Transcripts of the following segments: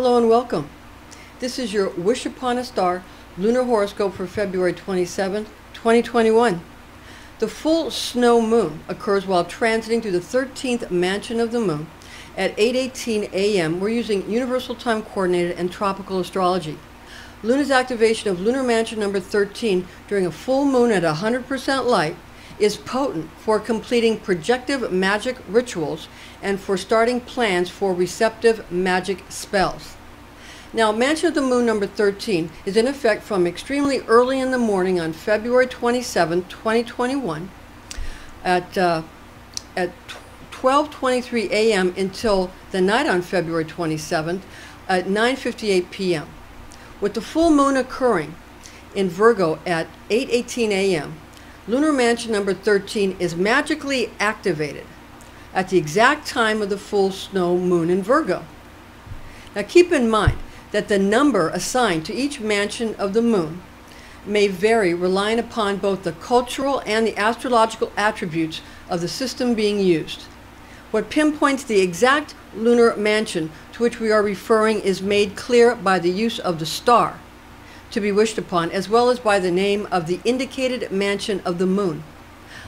Hello and welcome. This is your Wish Upon a Star lunar horoscope for February 27, 2021. The full snow moon occurs while transiting through the 13th mansion of the moon at 8:18 a.m. We're using Universal Time Coordinated and Tropical Astrology. Luna's activation of lunar mansion number 13 during a full moon at 100% light is potent for completing projective magic rituals and for starting plans for receptive magic spells. Now, Mansion of the Moon number 13 is in effect from extremely early in the morning on February 27, 2021 at 12:23 a.m. until the night on February 27th at 9:58 p.m. With the full moon occurring in Virgo at 8:18 a.m., Lunar Mansion number 13 is magically activated at the exact time of the full snow moon in Virgo. Now keep in mind that the number assigned to each mansion of the moon may vary relying upon both the cultural and the astrological attributes of the system being used. What pinpoints the exact lunar mansion to which we are referring is made clear by the use of the star to be wished upon, as well as by the name of the indicated mansion of the moon.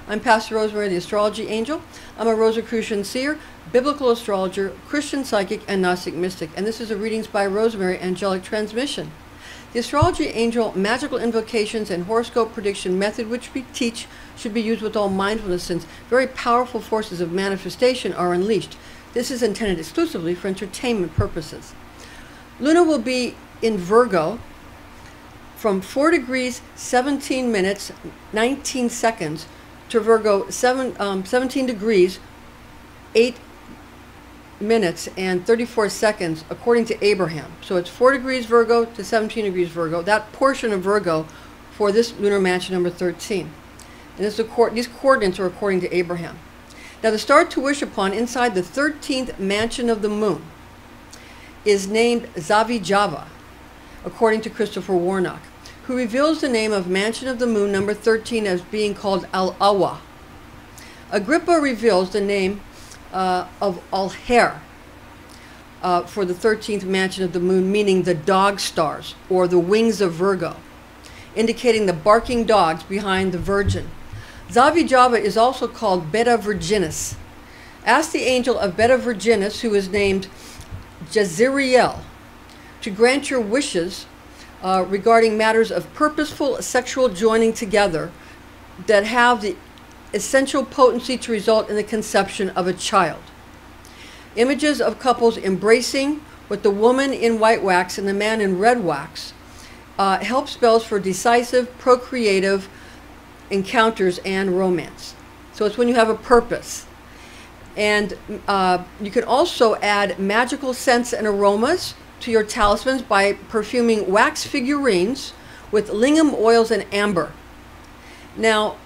I'm Pastor Rosemary, the Astrology Angel. I'm a Rosicrucian seer, biblical astrologer, Christian psychic, and Gnostic mystic, and this is a Readings by Rosemary angelic transmission. The Astrology Angel magical invocations and horoscope prediction method which we teach should be used with all mindfulness, since very powerful forces of manifestation are unleashed. This is intended exclusively for entertainment purposes. Luna will be in Virgo from 4 degrees 17 minutes 19 seconds to Virgo 17 degrees 8 minutes and 34 seconds according to Abraham. So it's 4 degrees Virgo to 17 degrees Virgo, that portion of Virgo for this lunar mansion number 13. And these coordinates are according to Abraham. Now the star to wish upon inside the 13th mansion of the moon is named Zavijava, according to Christopher Warnock, who reveals the name of Mansion of the Moon number 13 as being called Al-Awa. Agrippa reveals the name of Al-Her for the 13th Mansion of the Moon, meaning the dog stars, or the wings of Virgo, indicating the barking dogs behind the Virgin. Zavijava is also called Beta Virginis. Ask the angel of Beta Virginis, who is named Jazeriel, to grant your wishes regarding matters of purposeful sexual joining together that have the essential potency to result in the conception of a child. Images of couples embracing with the woman in white wax and the man in red wax help spells for decisive, procreative encounters and romance. So it's when you have a purpose. And you can also add magical scents and aromas to your talismans by perfuming wax figurines with lingam oils and amber. Now,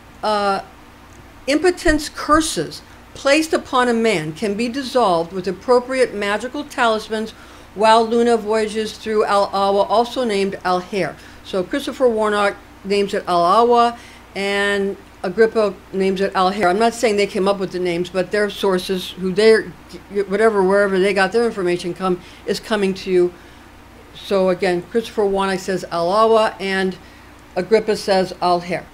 impotence curses placed upon a man can be dissolved with appropriate magical talismans while Luna voyages through Al-Awa, also named Al-Her. So Christopher Warnock names it Al-Awa, and Agrippa names it Al-Her. I'm not saying they came up with the names, but their sources, wherever they got their information is coming to you. So again, Christopher Warnock says Al-Awa, and Agrippa says Al-Her.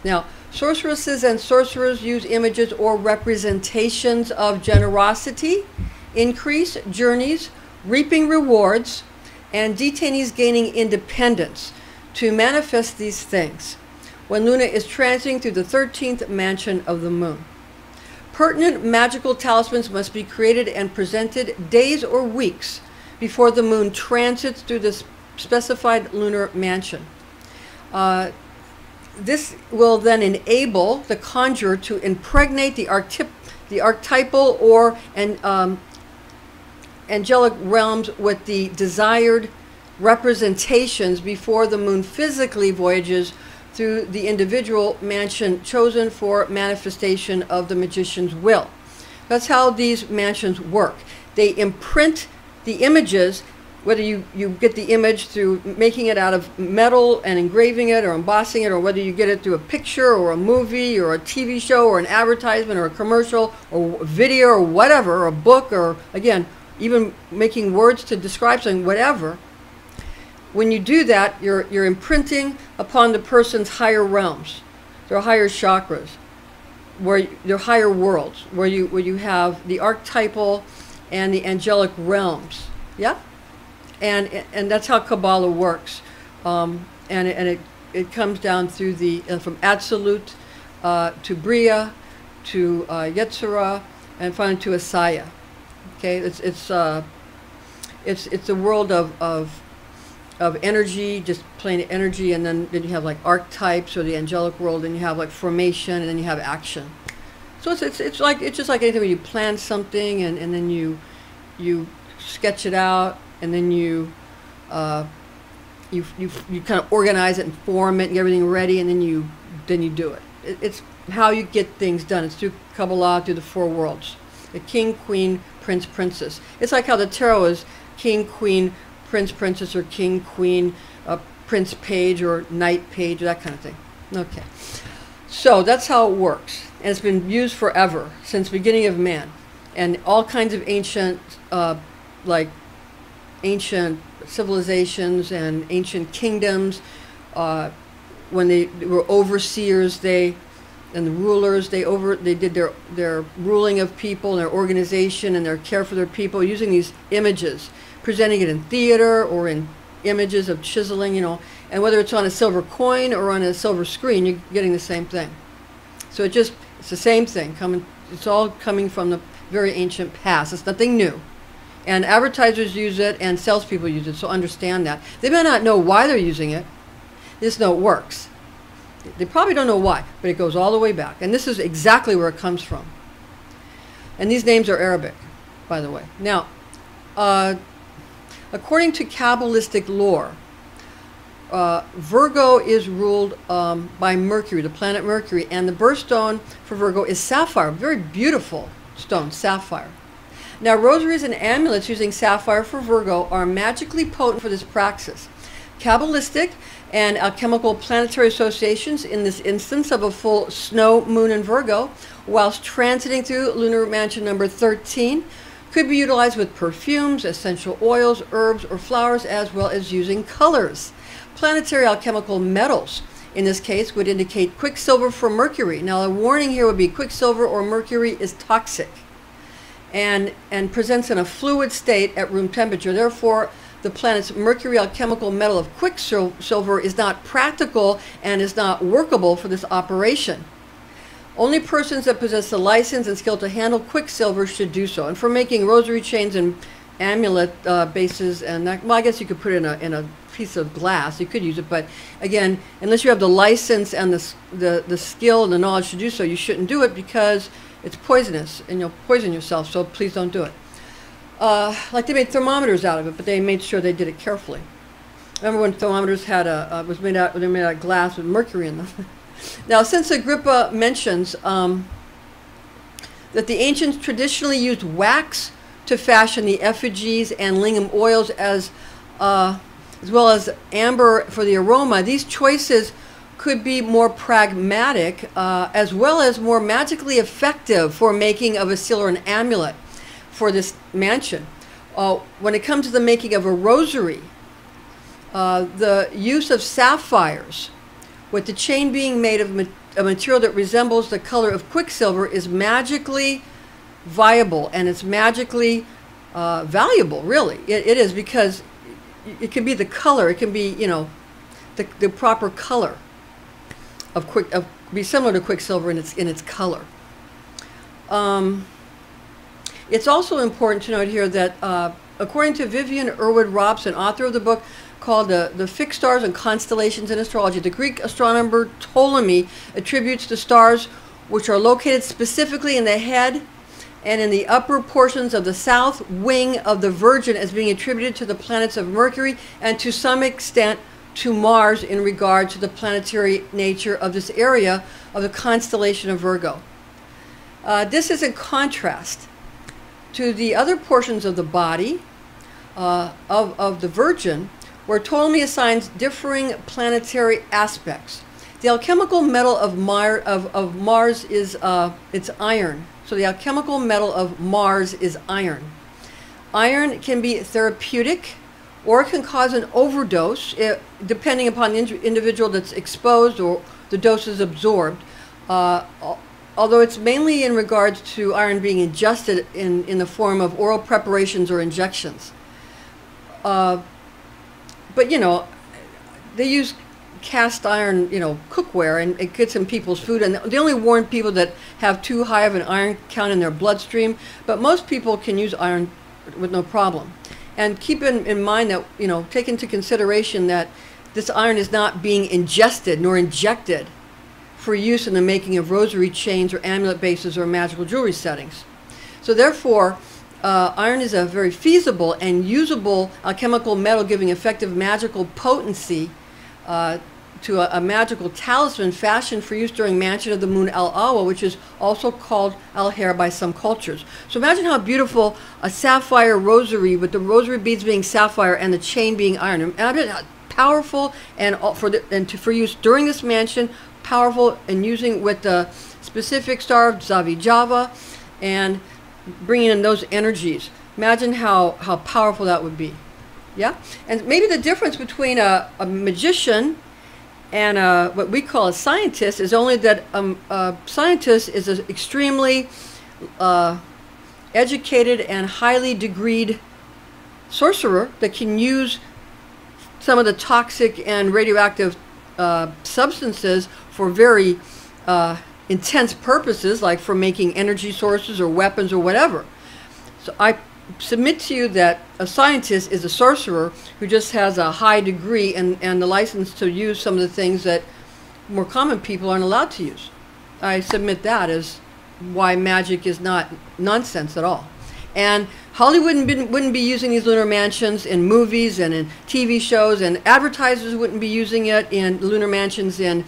Now, sorceresses and sorcerers use images or representations of generosity, increase, journeys, reaping rewards, and detainees gaining independence to manifest these things when Luna is transiting through the 13th mansion of the moon. Pertinent magical talismans must be created and presented days or weeks before the moon transits through the specified lunar mansion. This will then enable the conjurer to impregnate the archetypal or angelic realms with the desired representations before the moon physically voyages through the individual mansion chosen for manifestation of the magician's will. That's how these mansions work. They imprint the images, whether you get the image through making it out of metal and engraving it or embossing it, or whether you get it through a picture or a movie or a TV show or an advertisement or a commercial or video or whatever, or a book, or again, even making words to describe something, whatever. When you do that, you're imprinting upon the person's higher realms, their higher chakras, where their higher worlds, where you have the archetypal and the angelic realms. Yeah, and that's how Kabbalah works, and it comes down through the from Absolute to Bria to Yetzirah, and finally to Asaya. Okay, it's a world of energy, just plain energy, and then you have like archetypes or the angelic world, and you have like formation, and then you have action. So it's just like anything when you plan something, and then you sketch it out, and then you kind of organize it and form it and get everything ready, and then you do it. It's how you get things done. It's through Kabbalah, through the four worlds. The king, queen, prince, princess. It's like how the tarot is king, queen, prince, princess, or king, queen, prince, page, or knight, page, that kind of thing. Okay. So that's how it works. And it's been used forever, since the beginning of man. And all kinds of ancient, ancient civilizations and ancient kingdoms, when they were overseers, and the rulers, they did their ruling of people, and their organization, and their care for their people, using these images, presenting it in theater or in images of chiseling, and whether it's on a silver coin or on a silver screen, you're getting the same thing. So it's the same thing. It's all coming from the very ancient past. It's nothing new. And advertisers use it, and salespeople use it, so understand that. They may not know why they're using it. They just know it works. They probably don't know why, but it goes all the way back. And this is exactly where it comes from. And these names are Arabic, by the way. Now, according to Kabbalistic lore, Virgo is ruled by Mercury, the planet Mercury, and the birthstone for Virgo is sapphire, very beautiful stone, sapphire. Now, rosaries and amulets using sapphire for Virgo are magically potent for this praxis. Kabbalistic and alchemical planetary associations in this instance of a full snow moon in Virgo, whilst transiting through lunar mansion number 13, could be utilized with perfumes, essential oils, herbs, or flowers, as well as using colors. Planetary alchemical metals, in this case, would indicate quicksilver for Mercury. Now, a warning here would be quicksilver or mercury is toxic and presents in a fluid state at room temperature. Therefore, the planet's mercury alchemical metal of quicksilver is not practical and is not workable for this operation. Only persons that possess the license and skill to handle quicksilver should do so. And for making rosary chains and amulet bases, and that, well, I guess you could put it in a piece of glass. You could use it, but again, unless you have the license and the skill and the knowledge to do so, you shouldn't do it, because it's poisonous and you'll poison yourself. So please don't do it. Like they made thermometers out of it, but they made sure they did it carefully. Remember when thermometers had they made out of glass with mercury in them. Now, since Agrippa mentions that the ancients traditionally used wax to fashion the effigies and lingam oils as well as amber for the aroma, these choices could be more pragmatic as well as more magically effective for making of a seal or an amulet for this mansion. When it comes to the making of a rosary, the use of sapphires, with the chain being made of a material that resembles the color of quicksilver, is magically viable, and it's magically valuable, really. It is, because it can be the color, it can be, the proper color of be similar to quicksilver in its color. It's also important to note here that according to Vivian Irwood Robson, author of the book called the Fixed Stars and Constellations in Astrology, the Greek astronomer Ptolemy attributes the stars, which are located specifically in the head and in the upper portions of the south wing of the Virgin, as being attributed to the planets of Mercury and to some extent to Mars, in regard to the planetary nature of this area of the constellation of Virgo. This is in contrast to the other portions of the body of the Virgin, where Ptolemy assigns differing planetary aspects. The alchemical metal of Mars is it's iron. So the alchemical metal of Mars is iron. Iron can be therapeutic, or it can cause an overdose, depending upon the individual that's exposed or the dose is absorbed. Although it's mainly in regards to iron being ingested in the form of oral preparations or injections. But, you know, they use cast iron, you know, cookware, and it gets in people's food. And they only warn people that have too high of an iron count in their bloodstream. But most people can use iron with no problem. And keep in mind that, you know, take into consideration that this iron is not being ingested nor injected for use in the making of rosary chains or amulet bases or magical jewelry settings. So therefore, iron is a very feasible and usable alchemical metal, giving effective magical potency to a magical talisman fashioned for use during Mansion of the Moon Al-Awa, which is also called Al-Hair by some cultures. So imagine how beautiful a sapphire rosary, with the rosary beads being sapphire and the chain being iron. Imagine how powerful, and for use during this mansion, powerful, and using with the specific star of Zavijava and bringing in those energies. Imagine how powerful that would be. Yeah? And maybe the difference between a magician and what we call a scientist is only that a scientist is an extremely educated and highly degreed sorcerer that can use some of the toxic and radioactive substances for very intense purposes, like for making energy sources or weapons or whatever. So I submit to you that a scientist is a sorcerer who just has a high degree and the license to use some of the things that more common people aren't allowed to use. I submit that as why magic is not nonsense at all. And Hollywood wouldn't be using these lunar mansions in movies and in TV shows, and advertisers wouldn't be using it in lunar mansions in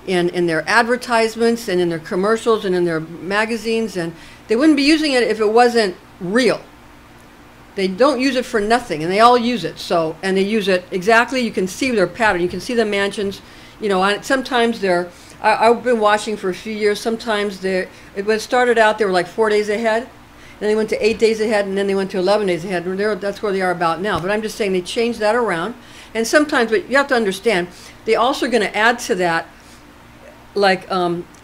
their advertisements and in their commercials and in their magazines, and they wouldn't be using it if it wasn't real. They don't use it for nothing, and they all use it. So, and they use it exactly. You can see their pattern. You can see the mansions. You know, sometimes they're. I've been watching for a few years. Sometimes when it started out, they were like 4 days ahead. Then they went to 8 days ahead, and then they went to 11 days ahead. That's where they are about now. But I'm just saying they changed that around. And sometimes, but you have to understand, they also are going to add to that, like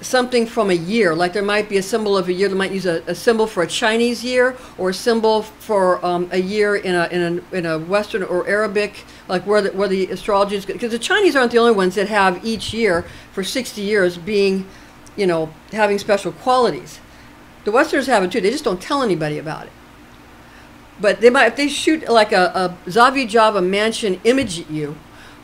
something from a year. Like there might be a symbol of a year. They might use a symbol for a Chinese year, or a symbol for a year in a Western or Arabic, like where the astrology is. Because the Chinese aren't the only ones that have each year for 60 years being, you know, having special qualities. The Westerners have it too. They just don't tell anybody about it. But they might, if they shoot like a Zavijava mansion image at you,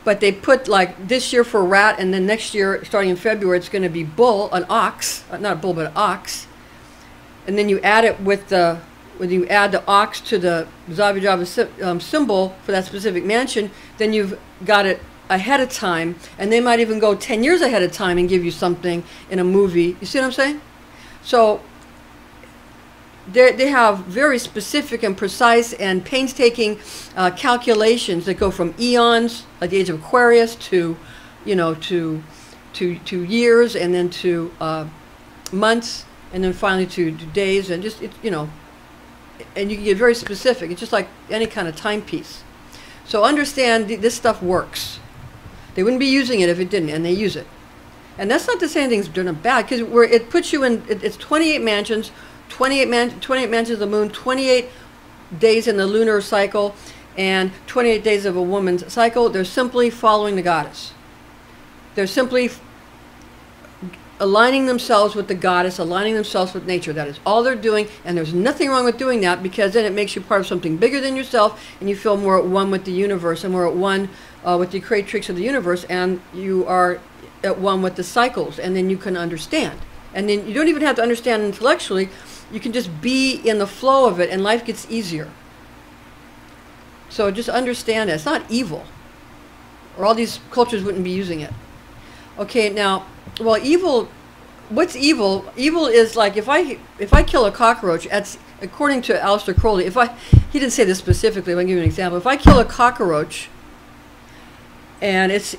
but they put like this year for rat, and then next year, starting in February, it's going to be bull, an ox, not a bull, but an ox. And then you add it with when you add the ox to the Zavijava symbol for that specific mansion, then you've got it ahead of time. And they might even go 10 years ahead of time and give you something in a movie. You see what I'm saying? So they have very specific and precise and painstaking calculations that go from eons, like the age of Aquarius, to, you know, to years, and then to months, and then finally to days, and just, you know, and you can get very specific. It's just like any kind of timepiece. So understand this stuff works. They wouldn't be using it if it didn't, and they use it. And that's not to say anything's done bad, because it puts you in, it's 28 mansions, 28 mansions of the moon, 28 days in the lunar cycle, and 28 days of a woman's cycle. They're simply following the goddess. They're simply aligning themselves with the goddess, aligning themselves with nature. That is all they're doing, and there's nothing wrong with doing that, because then it makes you part of something bigger than yourself, and you feel more at one with the universe, and more at one with the creatrix of the universe, and you are at one with the cycles, and then you can understand. And then you don't even have to understand intellectually. You can just be in the flow of it, and life gets easier. So just understand that. It's not evil, or all these cultures wouldn't be using it. Okay, now, well, evil, what's evil? Evil is like, if I kill a cockroach, that's, according to Aleister Crowley, he didn't say this specifically, but I'll give you an example. If I kill a cockroach, and it's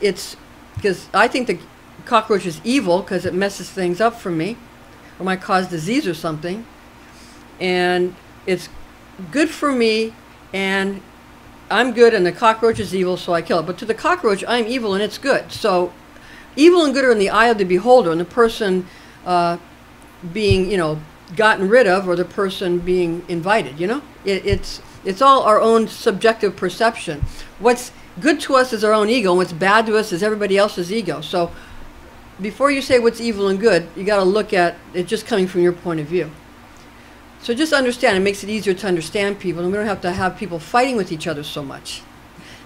because I think the cockroach is evil because it messes things up for me, or might cause disease or something, and it's good for me and I'm good and the cockroach is evil, so I kill it. But to the cockroach, I'm evil and it's good. So evil and good are in the eye of the beholder, and the person being, you know, gotten rid of, or the person being invited, you know? It's all our own subjective perception. What's good to us is our own ego, and what's bad to us is everybody else's ego. So before you say what's evil and good, you got to look at it just coming from your point of view. So just understand, it makes it easier to understand people, and we don't have to have people fighting with each other so much.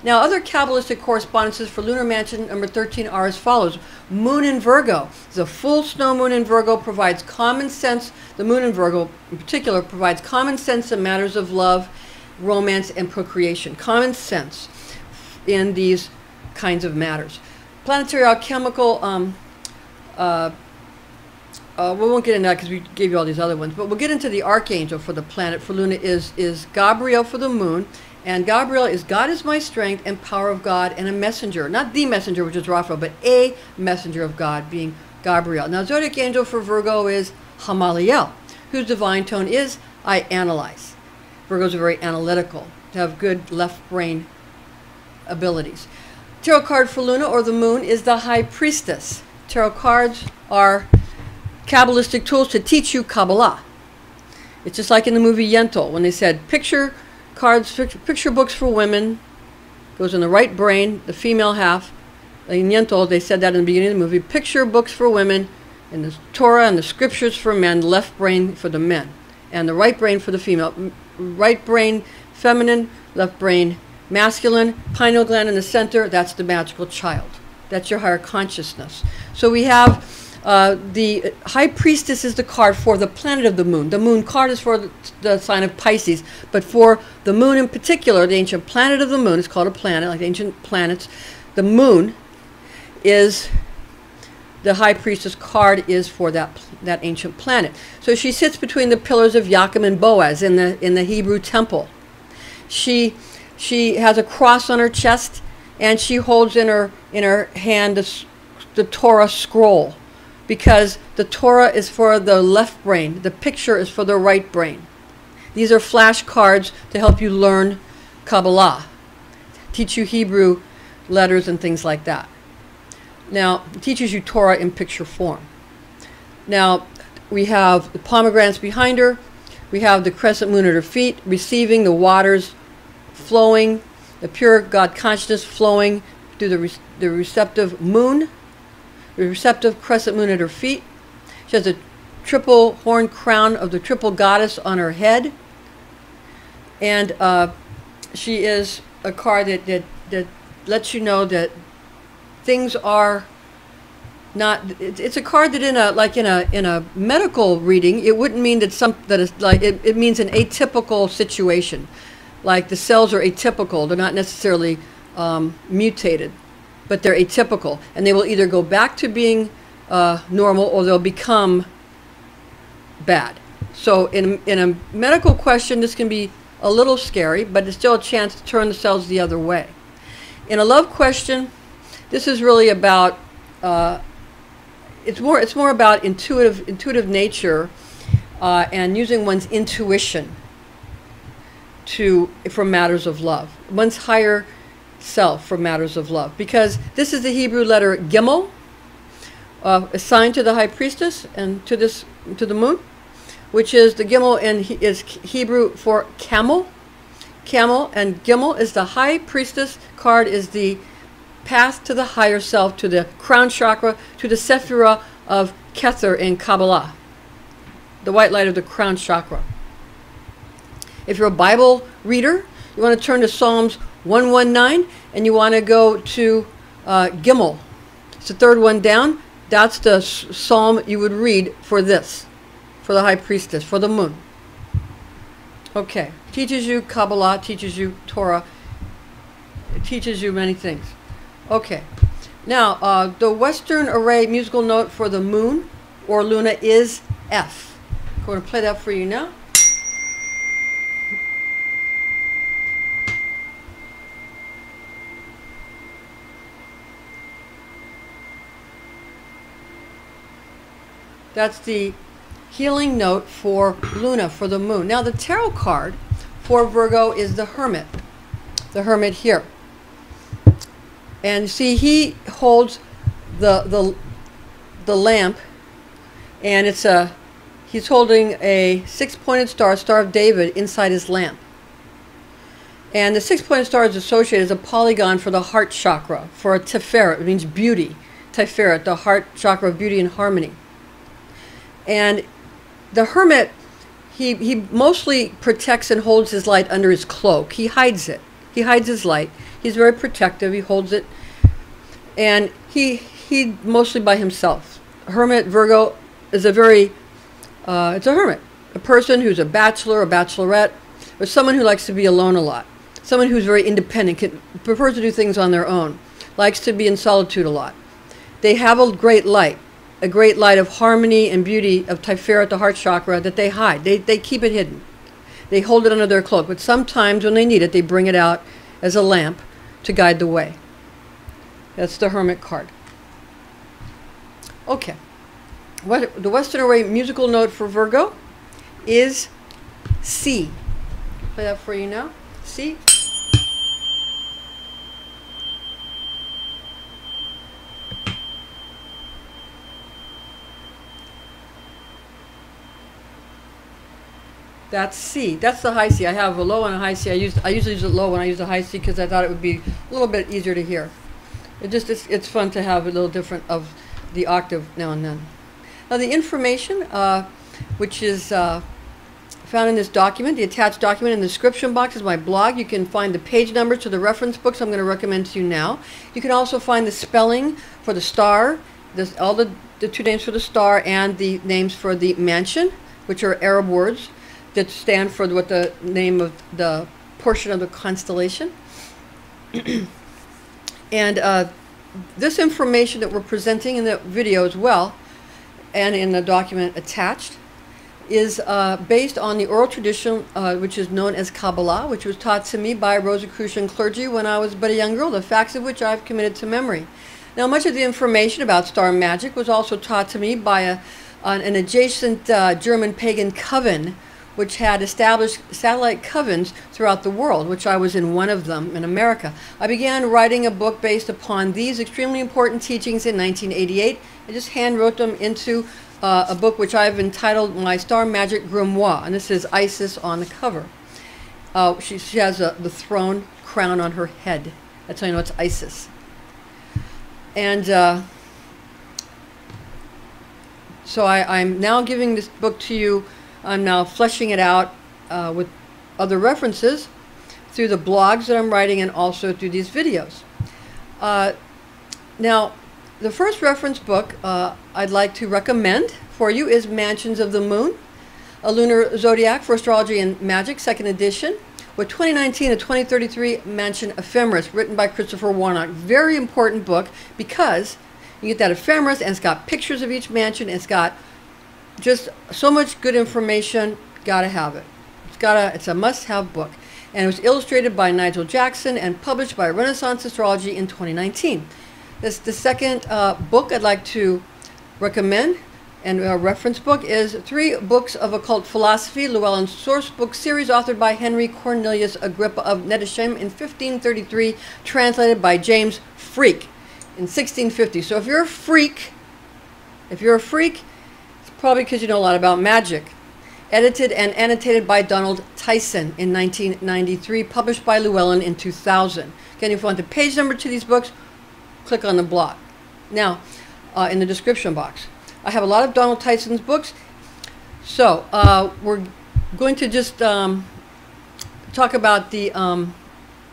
Now, other Kabbalistic correspondences for lunar mansion number 13 are as follows. Moon in Virgo. The full snow moon in Virgo provides common sense. The moon in Virgo, in particular, provides common sense in matters of love, romance, and procreation. Common sense in these kinds of matters. Planetary alchemical, we won't get into that because we gave you all these other ones, but we'll get into the archangel for the planet. For Luna is Gabriel for the moon, and Gabriel is God is my strength and power of God and a messenger. Not the messenger, which is Raphael, but a messenger of God, being Gabriel. Now, Zodiac Angel for Virgo is Hamaliel, whose divine tone is I analyze. Virgos are very analytical, have good left brain abilities. Tarot card for Luna or the moon is the High Priestess. Tarot cards are Kabbalistic tools to teach you Kabbalah. It's just like in the movie Int'l, when they said picture cards, picture books for women, goes in the right brain, the female half. In Int'l, they said that in the beginning of the movie, picture books for women, and the Torah and the scriptures for men, left brain for the men, and the right brain for the female. Right brain feminine, left brain masculine, pineal gland in the center, that's the magical child. That's your higher consciousness. So we have the High Priestess is the card for the planet of the moon. The moon card is for the sign of Pisces, but for the moon in particular, the ancient planet of the moon, it's called a planet, like the ancient planets, the moon is, the High Priestess card is for that ancient planet. So she sits between the pillars of Yaakov and Boaz in the Hebrew temple. She has a cross on her chest, and she holds in her hand the Torah scroll, because the Torah is for the left brain, the picture is for the right brain. These are flashcards to help you learn Kabbalah, teach you Hebrew letters and things like that. Now, it teaches you Torah in picture form. Now, we have the pomegranates behind her. We have the crescent moon at her feet, receiving the waters flowing, the pure God consciousness flowing through the receptive moon, the receptive crescent moon at her feet. She has a triple horn crown of the triple goddess on her head. And she is a card that lets you know that things are not, it's a card that in a medical reading, it wouldn't mean that it means an atypical situation. Like the cells are atypical, they're not necessarily mutated, but they're atypical, and they will either go back to being normal or they'll become bad. So in a medical question, this can be a little scary, but it's still a chance to turn the cells the other way. In a love question, this is really about it's more about intuitive nature and using one's intuition for matters of love, one's higher self for matters of love, because this is the Hebrew letter Gimel, assigned to the High Priestess and to the moon, which is the Gimel is Hebrew for camel. Camel and Gimel is the High Priestess card, is the path to the higher self, to the crown chakra, to the Sephirah of Kether in Kabbalah, the white light of the crown chakra. If you're a Bible reader, you want to turn to Psalms 119, and you want to go to Gimel. It's the third one down. That's the psalm you would read for this, for the High Priestess, for the moon. Okay, teaches you Kabbalah, teaches you Torah, it teaches you many things. Okay, now the Western array musical note for the moon or Luna is F. I'm going to play that for you now. That's the healing note for Luna, for the moon. Now the tarot card for Virgo is the Hermit here. And see, he holds the lamp, and he's holding a six-pointed star, Star of David, inside his lamp. And the six-pointed star is associated as a polygon for the heart chakra, for a Tiferet. It means beauty. Tiferet, the heart chakra of beauty and harmony. And the Hermit, he mostly protects and holds his light under his cloak. He hides it. He hides his light. He's very protective. He holds it. And he mostly by himself. Hermit Virgo is it's a hermit. A person who's a bachelor, a bachelorette, or someone who likes to be alone a lot. Someone who's very independent, prefers to do things on their own, likes to be in solitude a lot. They have a great light of harmony and beauty of Tiferet, the heart chakra, that they hide. They keep it hidden. They hold it under their cloak, but sometimes when they need it, they bring it out as a lamp to guide the way. That's the Hermit card. Okay. The Western Array musical note for Virgo is C. Play that for you now. C. That's C. That's the high C. I have a low and a high C. I usually use it low when I use the high C because I thought it would be a little bit easier to hear. It's fun to have a little different of the octave now and then. Now the information, which is found in this document, the attached document in the description box is my blog. You can find the page numbers to the reference books I'm going to recommend to you now. You can also find the spelling for the star, all the two names for the star and the names for the mansion, which are Arab words that stand for what the name of the portion of the constellation. And this information that we're presenting in the video as well, and in the document attached, is based on the oral tradition, which is known as Kabbalah, which was taught to me by Rosicrucian clergy when I was but a young girl, the facts of which I've committed to memory. Now, much of the information about star magic was also taught to me by an adjacent German pagan coven, which had established satellite covens throughout the world, which I was in one of them in America. I began writing a book based upon these extremely important teachings in 1988. I just hand wrote them into a book which I've entitled My Star Magic Grimoire, and this is Isis on the cover. She has the throne crown on her head. That's how you know it's Isis. And so I'm now giving this book to you. I'm now fleshing it out with other references through the blogs that I'm writing and also through these videos. Now, the first reference book I'd like to recommend for you is Mansions of the Moon, a Lunar Zodiac for Astrology and Magick, 2nd edition, with 2019 and 2033 Mansion Ephemeris, written by Christopher Warnock. Very important book because you get that ephemeris and it's got pictures of each mansion. It's got just so much good information. Gotta have it. It's a must-have book. And it was illustrated by Nigel Jackson and published by Renaissance Astrology in 2019. The second book I'd like to recommend, and a reference book, is 3 Books of Occult Philosophy, Llewellyn Source Book Series, authored by Henry Cornelius Agrippa of Nettesheim in 1533, translated by James Freak in 1650. So if you're a freak, it's probably because you know a lot about magic. Edited and annotated by Donald Tyson in 1993, published by Llewellyn in 2000. Again, if you want the page number to these books, click on the blog. Now, in the description box, I have a lot of Donald Tyson's books. So we're going to just talk about the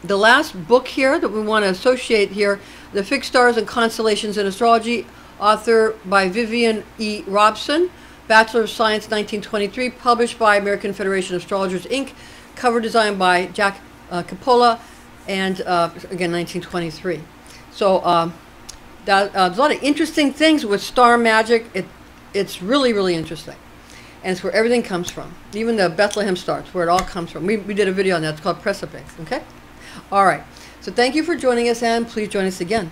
last book here that we want to associate here, The Fixed Stars and Constellations in Astrology, author by Vivian E. Robson, Bachelor of Science, 1923, published by American Federation of Astrologers, Inc., cover design by Jack Coppola, and again, 1923. So there's a lot of interesting things with star magic. It's really, really interesting. And it's where everything comes from. Even the Bethlehem stars, where it all comes from. We did a video on that. It's called Precipice, okay? All right. So thank you for joining us, and please join us again.